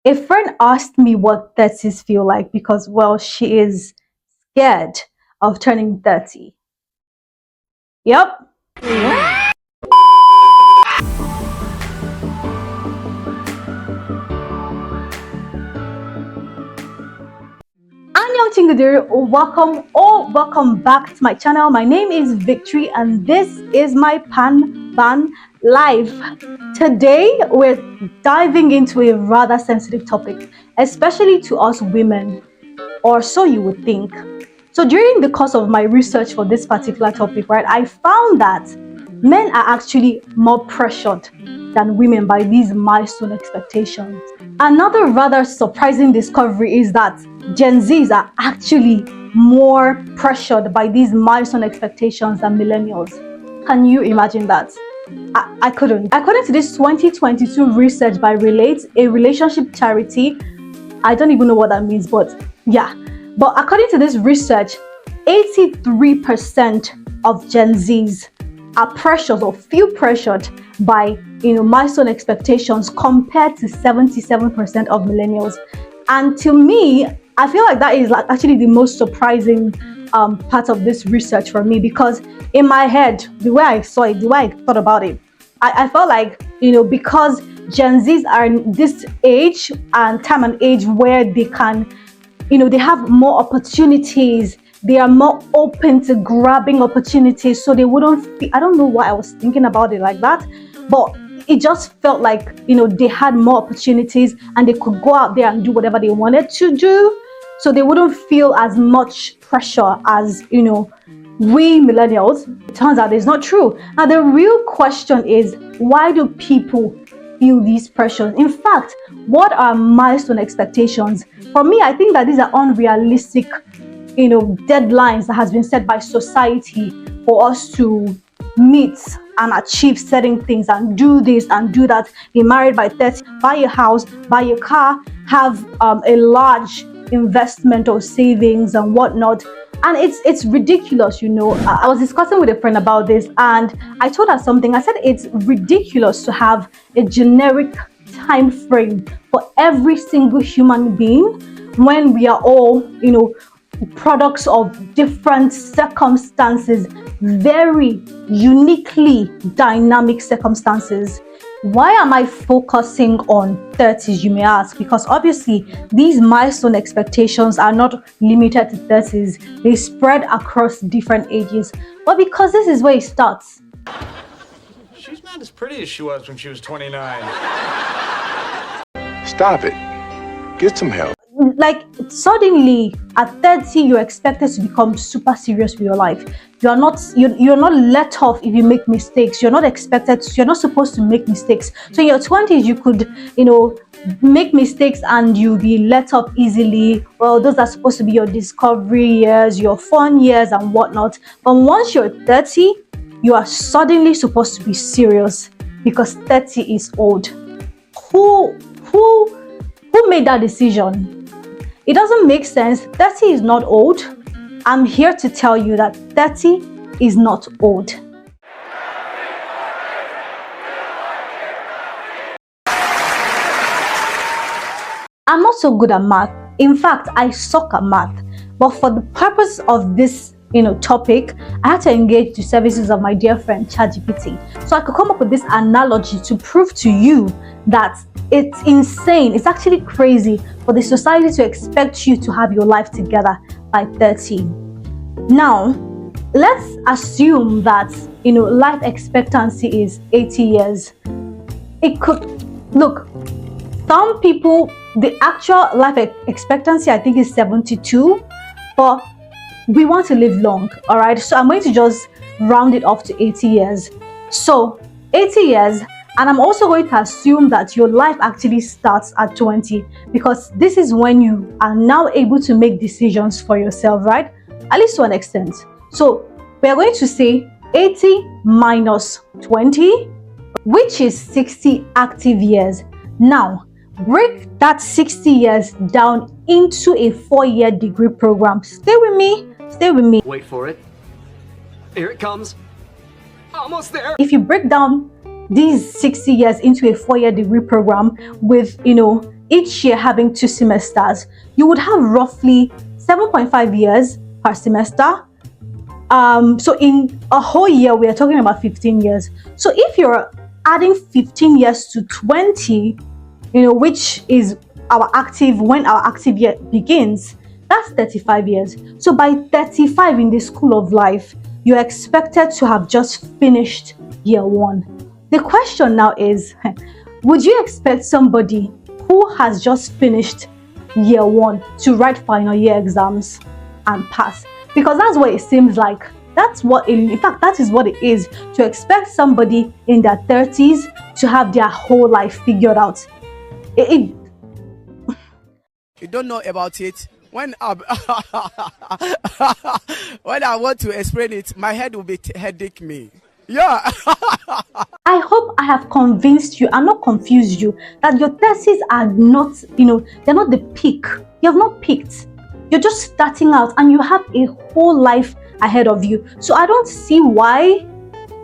A friend asked me what 30s feel like because, well, she is scared of turning 30. Yep. Welcome back to my channel. My name is Victory and this is my Pan Ban Live. Today we're diving into a rather sensitive topic, especially to us women, or so you would think. So during the course of my research for this particular topic, right, I found that men are actually more pressured than women by these milestone expectations. Another rather surprising discovery is that Gen Zs are actually more pressured by these milestone expectations than millennials. Can you imagine that? I couldn't. According to this 2022 research by Relate, a relationship charity, I don't even know what that means, but yeah. But according to this research, 83% of Gen Zs are pressured or feel pressured by milestone expectations compared to 77% of millennials. And to me, I feel like that is actually the most surprising part of this research for me, because in my head, the way I saw it, the way I thought about it, I felt like, because Gen Zs are in this age and time and age where they can, they have more opportunities, they are more open to grabbing opportunities, so they wouldn't feel, I don't know why I was thinking about it like that, but it just felt like, they had more opportunities and they could go out there and do whatever they wanted to do, so they wouldn't feel as much pressure as, we millennials. It turns out it's not true. Now the real question is, why do people feel these pressures? In fact, what are milestone expectations? For me, I think that these are unrealistic, deadlines that has been set by society for us to meet and achieve certain things and do this and do that. Be married by 30, buy a house, buy a car, have a large investment or savings and whatnot. And it's ridiculous. I was discussing with a friend about this and I told her something. I said it's ridiculous to have a generic time frame for every single human being when we are all, products of different circumstances, very uniquely dynamic circumstances. Why am I focusing on 30s, you may ask? Because obviously these milestone expectations are not limited to 30s, they spread across different ages. But because this is where it starts. She's not as pretty as she was when she was 29. Stop it. Get some help. Like, suddenly at 30 you're expected to become super serious with your life. You're not let off if you make mistakes. You're not supposed to make mistakes. So in your 20s you could make mistakes and you'll be let off easily. Well, those are supposed to be your discovery years, your fun years and whatnot. But once you're 30, you are suddenly supposed to be serious, because 30 is old. Who made that decision? It doesn't make sense. 30 is not old. I'm here to tell you that 30 is not old. I'm not so good at math. In fact, I suck at math. But for the purpose of this topic, I had to engage the services of my dear friend ChatGPT, so I could come up with this analogy to prove to you that it's insane, it's actually crazy for the society to expect you to have your life together by 30. Now, let's assume that life expectancy is 80 years. It could look, some people, the actual life expectancy I think is 72, but we want to live long, all right? So I'm going to just round it off to 80 years. So 80 years, and I'm also going to assume that your life actually starts at 20, because this is when you are now able to make decisions for yourself, right? At least to an extent. So we are going to say 80 minus 20, which is 60 active years. Now, break that 60 years down into a 4-year degree program. Stay with me. Wait for it. Here it comes. Almost there. If you break down these 60 years into a 4-year degree program with, each year having 2 semesters, you would have roughly 7.5 years per semester. So in a whole year, we are talking about 15 years. So if you're adding 15 years to 20, which is when our active year begins, that's 35 years. So by 35 in the school of life, you're expected to have just finished year 1. The question now is, would you expect somebody who has just finished year 1 to write final year exams and pass? Because that's what it seems like. In fact, that is what it is to expect somebody in their 30s to have their whole life figured out. You don't know about it. When I want to explain it, my head will be headache me. Yeah. I hope I have convinced you and not confused you that your 30s are not, they're not the peak. You have not peaked. You're just starting out and you have a whole life ahead of you. So I don't see why,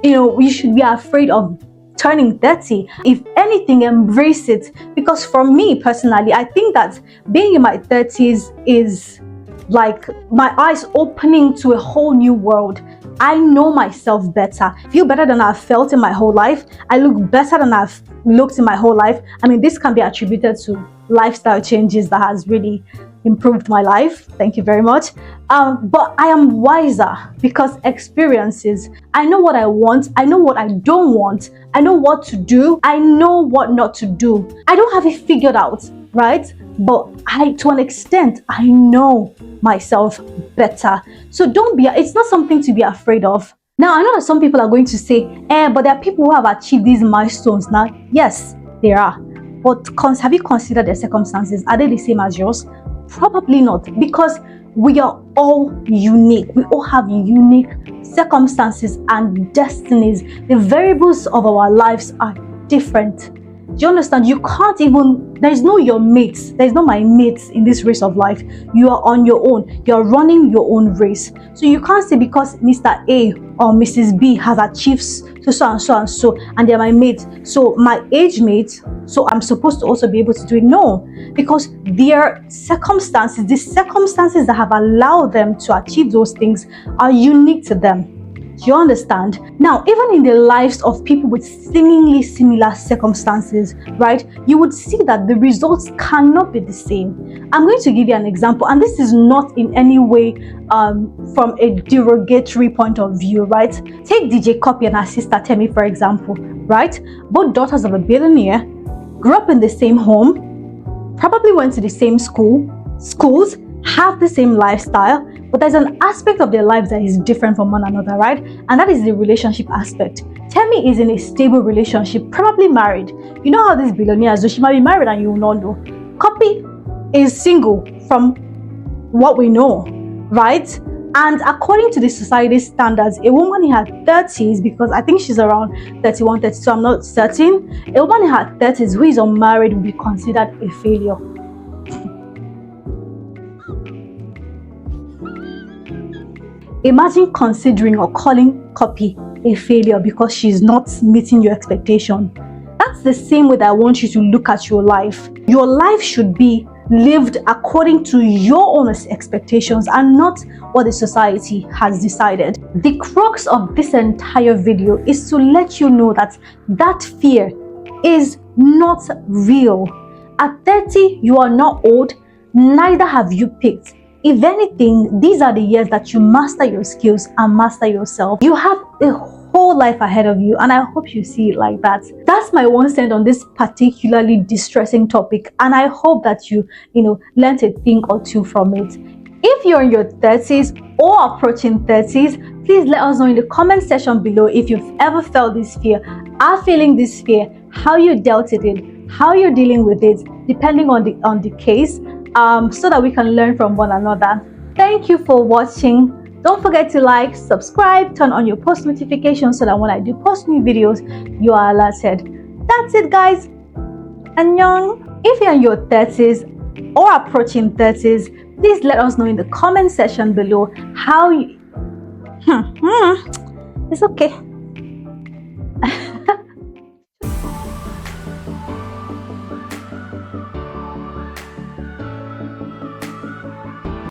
you should be afraid of turning 30. If anything, embrace it. Because for me personally, I think that being in my 30s is like my eyes opening to a whole new world. I know myself better. I feel better than I've felt in my whole life. I look better than I've looked in my whole life. I mean, this can be attributed to lifestyle changes that has really improved my life. Thank you very much. But I am wiser because experiences. I know what I want. I know what I don't want. I know what to do. I know what not to do. I don't have it figured out, right? But to an extent, I know myself better. So it's not something to be afraid of. Now, I know that some people are going to say, but there are people who have achieved these milestones now. Yes, there are. But have you considered their circumstances? Are they the same as yours? Probably not, because we are all unique. We all have unique circumstances and destinies. The variables of our lives are different. Do you understand? You can't there's no your mates. There's no my mates in this race of life. You are on your own. You're running your own race. So you can't say because Mr. A or Mrs. B has achieved so and so and so, and they're my mates, so my age mates, so I'm supposed to also be able to do it. No, because their circumstances, the circumstances that have allowed them to achieve those things are unique to them. Do you understand? Now, even in the lives of people with seemingly similar circumstances, right, you would see that the results cannot be the same. I'm going to give you an example, and this is not in any way from a derogatory point of view, right? Take DJ Copy and her sister Temi, for example, right? Both daughters of a billionaire, grew up in the same home, probably went to the same schools, have the same lifestyle, but there's an aspect of their lives that is different from one another, right? And that is the relationship aspect. Temi is in a stable relationship, probably married. You know how these billionaires do, she might be married and you will not know. Copy is single from what we know, right? And according to the society standards, a woman in her 30s, because I think she's around 31, 32, I'm not certain, a woman in her 30s who is unmarried will be considered a failure. Imagine considering or calling Copy a failure because she's not meeting your expectation. That's the same way that I want you to look at your life. Your life should be lived according to your own expectations and not what the society has decided. The crux of this entire video is to let you know that that fear is not real. At 30, you are not old, neither have you picked. If anything, these are the years that you master your skills and master yourself. You have a whole life ahead of you, and I hope you see it like that. That's my 1 cent on this particularly distressing topic, and I hope that you learned a thing or two from it. If you're in your 30s or approaching 30s, please let us know in the comment section below if you've ever felt this fear, are feeling this fear, how you dealt with it, how you're dealing with it, depending on the case. So that we can learn from one another. Thank you for watching. Don't forget to like, subscribe, turn on your post notifications so that when I do post new videos, you are alerted. That's it, guys. Annyeong. If you're in your 30s or approaching 30s, please let us know in the comment section below how you... It's okay.